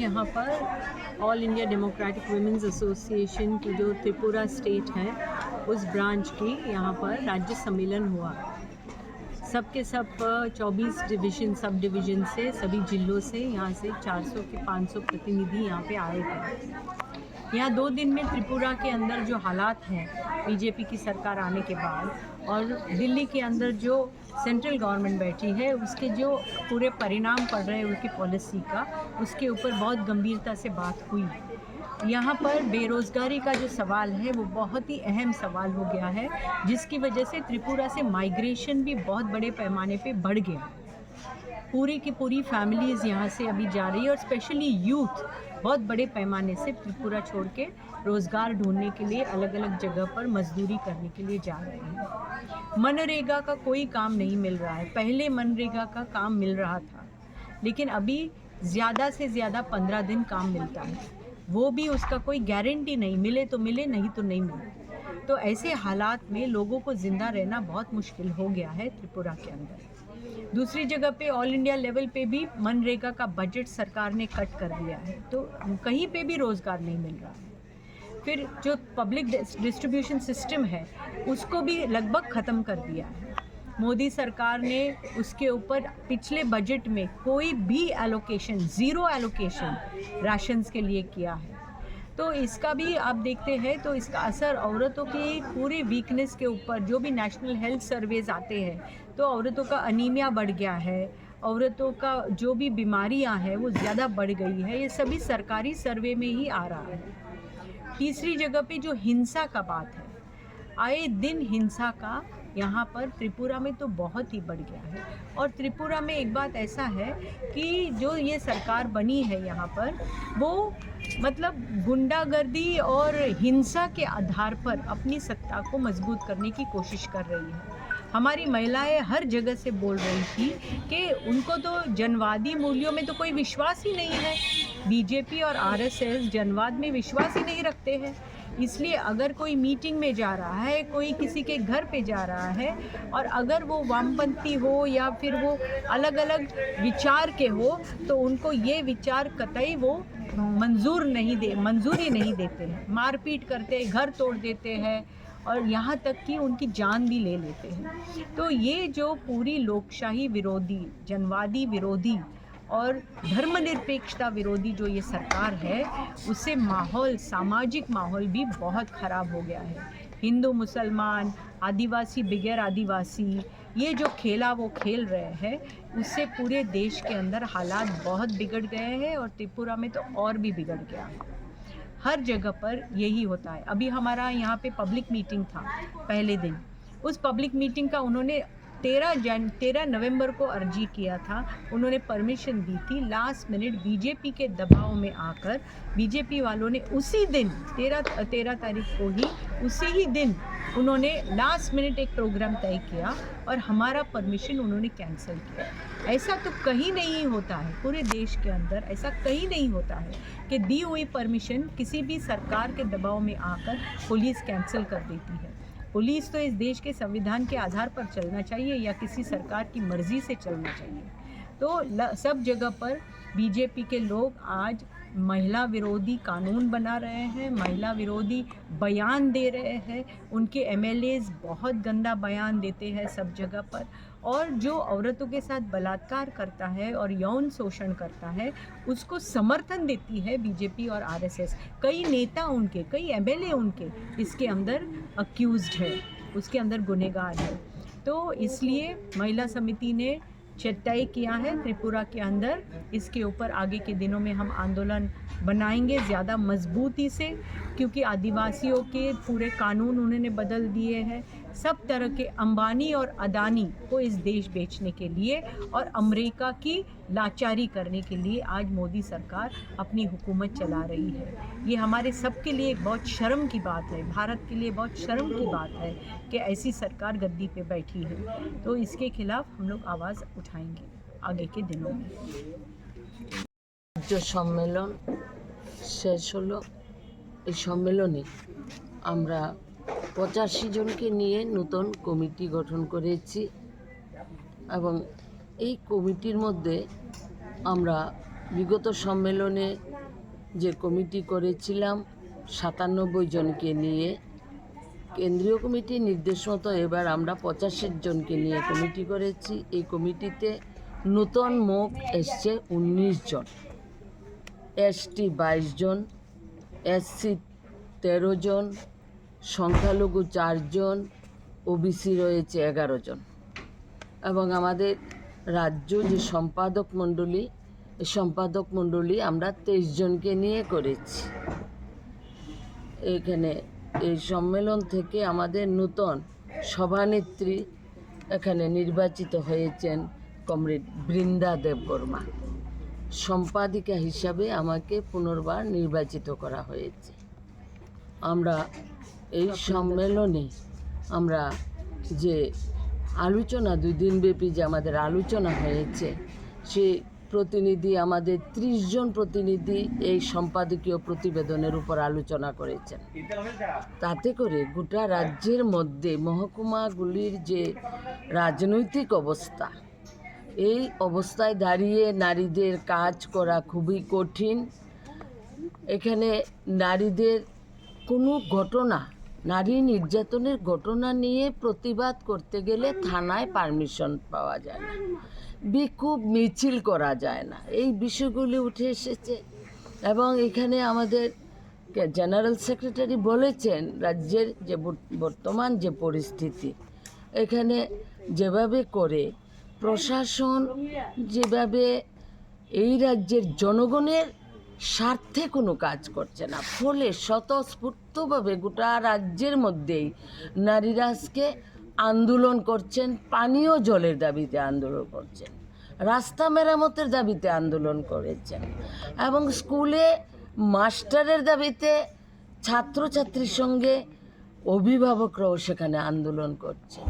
यहाँ पर All India Democratic Women's Association की जो त्रिपुरा स्टेट है उस ब्रांच की यहाँ पर राज्य सम्मेलन हुआ। सब के सब 24 डिवीज़न सब डिवीज़न से सभी जिलों से यहाँ से 400 के 500 प्रतिनिधि यहाँ पे आए थे। यहाँ 2 दिन में त्रिपुरा के अंदर जो हालात हैं बीजेपी की सरकार आने के बाद और दिल्ली के अंदर जो सेंट्रल गवर्नमेंट बैठी है उसके जो पूरे परिणाम पड़ रहे हैं उनकी पॉलिसी का, उसके ऊपर बहुत गंभीरता से बात हुई। यहाँ पर बेरोज़गारी का जो सवाल है वो बहुत ही अहम सवाल हो गया है, जिसकी वजह से त्रिपुरा से माइग्रेशन भी बहुत बड़े पैमाने पे बढ़ गया। पूरी की पूरी फैमिलीज़ यहाँ से अभी जा रही है और स्पेशली यूथ बहुत बड़े पैमाने से त्रिपुरा छोड़ के रोज़गार ढूंढने के लिए अलग अलग जगह पर मजदूरी करने के लिए जा रहे हैं। मनरेगा का कोई काम नहीं मिल रहा है। पहले मनरेगा का काम मिल रहा था, लेकिन अभी ज़्यादा से ज़्यादा 15 दिन काम मिलता है, वो भी उसका कोई गारंटी नहीं, मिले तो मिले नहीं तो नहीं मिले। तो ऐसे हालात में लोगों को ज़िंदा रहना बहुत मुश्किल हो गया है त्रिपुरा के अंदर। दूसरी जगह पे ऑल इंडिया लेवल पे भी मनरेगा का बजट सरकार ने कट कर दिया है, तो कहीं पे भी रोज़गार नहीं मिल रहा है। फिर जो पब्लिक डिस्ट्रीब्यूशन सिस्टम है उसको भी लगभग ख़त्म कर दिया है। मोदी सरकार ने उसके ऊपर पिछले बजट में कोई भी एलोकेशन, ज़ीरो एलोकेशन राशंस के लिए किया है। तो इसका भी आप देखते हैं तो इसका असर औरतों की पूरी वीकनेस के ऊपर, जो भी नेशनल हेल्थ सर्वेज आते हैं तो औरतों का अनीमिया बढ़ गया है, औरतों का जो भी बीमारियां हैं वो ज़्यादा बढ़ गई है। ये सभी सरकारी सर्वे में ही आ रहा है। तीसरी जगह पे जो हिंसा का बात है, आए दिन हिंसा का यहाँ पर त्रिपुरा में तो बहुत ही बढ़ गया है। और त्रिपुरा में एक बात ऐसा है कि जो ये सरकार बनी है यहाँ पर वो मतलब गुंडागर्दी और हिंसा के आधार पर अपनी सत्ता को मजबूत करने की कोशिश कर रही है। हमारी महिलाएं हर जगह से बोल रही थी कि उनको तो जनवादी मूल्यों में तो कोई विश्वास ही नहीं है। बीजेपी और आरएसएस जनवाद में विश्वास ही नहीं रखते हैं, इसलिए अगर कोई मीटिंग में जा रहा है, कोई किसी के घर पे जा रहा है और अगर वो वामपंथी हो या फिर वो अलग अलग विचार के हो तो उनको ये विचार कतई वो मंजूरी नहीं देते हैं। मारपीट करते हैं, घर तोड़ देते हैं और यहाँ तक कि उनकी जान भी ले लेते हैं। तो ये जो पूरी लोकशाही विरोधी, जनवादी विरोधी और धर्मनिरपेक्षता विरोधी जो ये सरकार है, उससे माहौल, सामाजिक माहौल भी बहुत ख़राब हो गया है। हिंदू मुसलमान, आदिवासी बगैर आदिवासी, ये जो खेला वो खेल रहे हैं, उससे पूरे देश के अंदर हालात बहुत बिगड़ गए हैं और त्रिपुरा में तो और भी बिगड़ गया है। हर जगह पर यही होता है। अभी हमारा यहाँ पे पब्लिक मीटिंग था पहले दिन, उस पब्लिक मीटिंग का उन्होंने 13 नवंबर को अर्जी किया था, उन्होंने परमिशन दी थी। लास्ट मिनट बीजेपी के दबाव में आकर बीजेपी वालों ने उसी दिन 13 तारीख को ही, उसी ही दिन उन्होंने लास्ट मिनट एक प्रोग्राम तय किया और हमारा परमिशन उन्होंने कैंसिल किया। ऐसा तो कहीं नहीं होता है, पूरे देश के अंदर ऐसा कहीं नहीं होता है कि दी हुई परमिशन किसी भी सरकार के दबाव में आकर पुलिस कैंसिल कर देती है। पुलिस तो इस देश के संविधान के आधार पर चलना चाहिए या किसी सरकार की मर्जी से चलना चाहिए। तो सब जगह पर बीजेपी के लोग आज महिला विरोधी कानून बना रहे हैं, महिला विरोधी बयान दे रहे हैं। उनके एमएलएज बहुत गंदा बयान देते हैं सब जगह पर, और जो औरतों के साथ बलात्कार करता है और यौन शोषण करता है उसको समर्थन देती है बीजेपी और आरएसएस। कई नेता उनके, कई एमएलए उनके इसके अंदर अक्यूज्ड है, उसके अंदर गुनहगार है। तो इसलिए महिला समिति ने तय किया है त्रिपुरा के अंदर इसके ऊपर आगे के दिनों में हम आंदोलन बनाएंगे ज़्यादा मजबूती से, क्योंकि आदिवासियों के पूरे कानून उन्होंने बदल दिए हैं। सब तरह के अंबानी और अदानी को इस देश बेचने के लिए और अमेरिका की लाचारी करने के लिए आज मोदी सरकार अपनी हुकूमत चला रही है। ये हमारे सब के लिए बहुत शर्म की बात है, भारत के लिए बहुत शर्म की बात है कि ऐसी सरकार गद्दी पे बैठी है। तो इसके खिलाफ हम लोग आवाज़ उठाएंगे आगे के दिनों में। जो सम्मेलन শেষ হলো, এই সম্মেলনে আমরা 85 জনকে নিয়ে নতুন কমিটি গঠন করেছি এবং এই কমিটির মধ্যে আমরা বিগত সম্মেলনে যে কমিটি করেছিলাম 97 জনকে নিয়ে, কেন্দ্রীয় কমিটির নির্দেশ মতো এবার আমরা 85 জনকে নিয়ে কমিটি করেছি। এই কমিটিতে নূতন মুখ এসছে 19 জন, এসটি 22 জন, এসসি 13 জন, সংখ্যালঘু 4 জন, ওবিসি রয়েছে 11 জন। এবং আমাদের রাজ্য যে সম্পাদক মণ্ডলী, এই সম্পাদক মণ্ডলী আমরা 23 জনকে নিয়ে করেছি। এখানে এই সম্মেলন থেকে আমাদের নূতন সভানেত্রী এখানে নির্বাচিত হয়েছেন কমরেড বৃন্দা দেববর্মা। সম্পাদিকা হিসাবে আমাকে পুনর্বার নির্বাচিত করা হয়েছে। আমরা এই সম্মেলনে আমরা যে আলোচনা 2 দিনব্যাপী যে আমাদের আলোচনা হয়েছে, সেই প্রতিনিধি আমাদের 30 জন প্রতিনিধি এই সম্পাদকীয় প্রতিবেদনের উপর আলোচনা করেছেন। তাতে করে গোটা রাজ্যের মধ্যে মহকুমাগুলির যে রাজনৈতিক অবস্থা, এই অবস্থায় দাঁড়িয়ে নারীদের কাজ করা খুবই কঠিন। এখানে নারীদের কোনো ঘটনা, নারী নির্যাতনের ঘটনা নিয়ে প্রতিবাদ করতে গেলে থানায় পারমিশন পাওয়া যায় না, বিক্ষোভ মিছিল করা যায় না, এই বিষয়গুলি উঠে এসেছে। এবং এখানে আমাদের জেনারেল সেক্রেটারি বলেছেন রাজ্যের যে বর্তমান যে পরিস্থিতি, এখানে যেভাবে করে প্রশাসন যেভাবে এই রাজ্যের জনগণের স্বার্থে কোনো কাজ করছে না, ফলে স্বতঃস্ফূর্তভাবে গোটা রাজ্যের মধ্যেই নারীরা আজকে আন্দোলন করছেন, পানীয় জলের দাবিতে আন্দোলন করছেন, রাস্তা মেরামতের দাবিতে আন্দোলন করেছেন, এবং স্কুলে মাস্টারের দাবিতে ছাত্রছাত্রীর সঙ্গে অভিভাবকরাও সেখানে আন্দোলন করছে।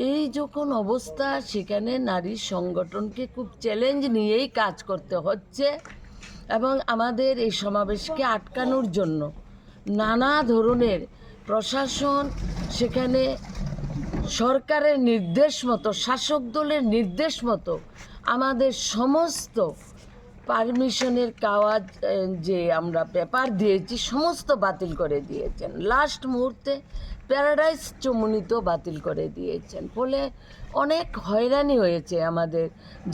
এই যখন অবস্থা, সেখানে নারী সংগঠনকে খুব চ্যালেঞ্জ নিয়েই কাজ করতে হচ্ছে। এবং আমাদের এই সমাবেশকে আটকানোর জন্য নানা ধরনের প্রশাসন সেখানে সরকারের নির্দেশ মতো, শাসক দলের নির্দেশ মতো আমাদের সমস্ত পারমিশনের কাগজ যে আমরা পেপার দিয়েছি সমস্ত বাতিল করে দিয়েছেন। লাস্ট মুহূর্তে প্যারাডাইস চমুনিত বাতিল করে দিয়েছেন। ফলে অনেক হয়রানি হয়েছে আমাদের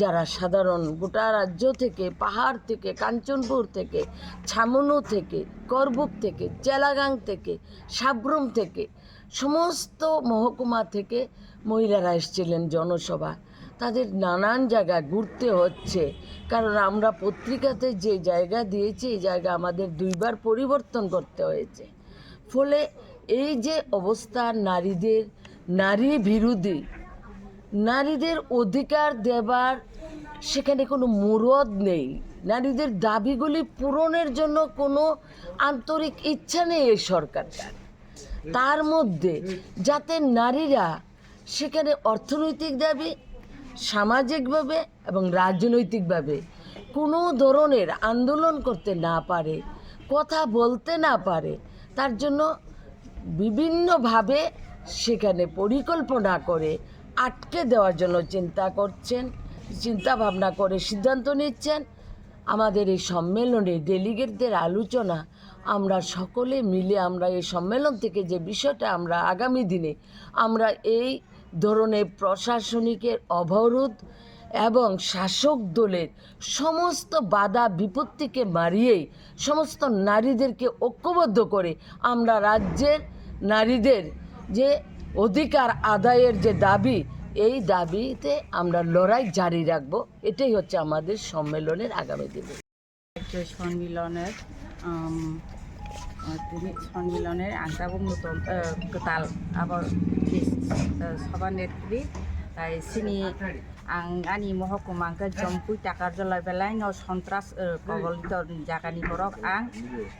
যারা সাধারণ, গোটা রাজ্য থেকে, পাহাড় থেকে, কাঞ্চনপুর থেকে, ছামনু থেকে, করবুক থেকে, চেলাগাং থেকে, সাব্রুম থেকে, সমস্ত মহকুমা থেকে মহিলারা এসেছিলেন জনসভা। তাদের নানান জায়গা ঘুরতে হচ্ছে, কারণ আমরা পত্রিকাতে যে জায়গা দিয়েছি এই জায়গা আমাদের 2 বার পরিবর্তন করতে হয়েছে। ফলে এই যে অবস্থা, নারীদের নারী বিরোধী, নারীদের অধিকার দেবার সেখানে কোনো মুরদ নেই, নারীদের দাবিগুলি পূরণের জন্য কোনো আন্তরিক ইচ্ছা নেই এই সরকারটার। তার মধ্যে যাতে নারীরা সেখানে অর্থনৈতিক দাবি, সামাজিকভাবে এবং রাজনৈতিকভাবে কোনো ধরনের আন্দোলন করতে না পারে, কথা বলতে না পারে, তার জন্য বিভিন্নভাবে সেখানে পরিকল্পনা করে আটকে দেওয়ার জন্য চিন্তা ভাবনা করে সিদ্ধান্ত নিচ্ছেন। আমাদের এই সম্মেলনে ডেলিগেটদের আলোচনা আমরা সকলে মিলে আমরা এই সম্মেলন থেকে যে বিষয়টা আমরা আগামী দিনে আমরা এই ধরনের প্রশাসনিকের অবরোধ এবং শাসক দলের সমস্ত বাধা বিপত্তিকে মারিয়েই সমস্ত নারীদেরকে ঐক্যবদ্ধ করে আমরা রাজ্যের নারীদের যে অধিকার আদায়ের যে দাবি, এই দাবিতে আমরা লড়াই জারি রাখব। এটাই হচ্ছে আমাদের সম্মেলনের আগামী দিনে সম্মেলনের আংসাবুং নতুন গোতাল আবার সভানেত্রী তাই সিনি আনি মহকুমাকে জম্পুই টাকার জলাই বেলায় সন্ত্রাস প্রবলিত জায়গানি বরক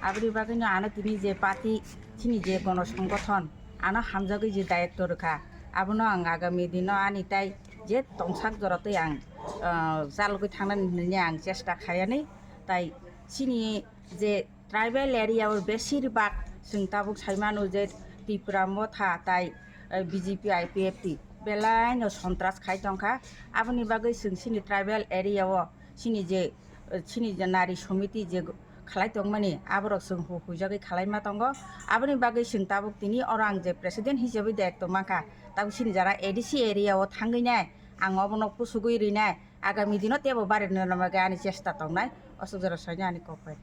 আবরি বাকি আনো তিনি যে পার্টি চিনি যে গণসংগঠন আনো হামজাগৈ যে দায়িত্ব রেখা আবনো আগামী দিন আনি তাই যে তংসাক জরতে জালগৈ থাंनानै চেষ্টা খায়ানি তাই চিনি যে ট্রাইবেল এরিয়াव বেশিরভাগ जों ताबुक साइमानु जे त्रिपुरा मथा ताई बीजेपी आईपीएफटी बेलायन सन्त्रास खाइ दंखा आबनि बागै जों सिनि ट्राइबेल एरियाव सिनि जे नारी समिति जे खालाय दं माने आबरक जों हुजागै खालायमा दङ आबनि बागै जों ताबुक तिनि अरां जे प्रेसिडेन्ट हिसाबै देख दं माखा ताबुक सिनि जारा एडिसि एरियायाव थांगैनाय आं अबनक पुसुगै रिनाय आगामी दिनाव तेबो बारे नामागे आनि चेष्टा दंनाय असुक जरा सैना आनि कपाय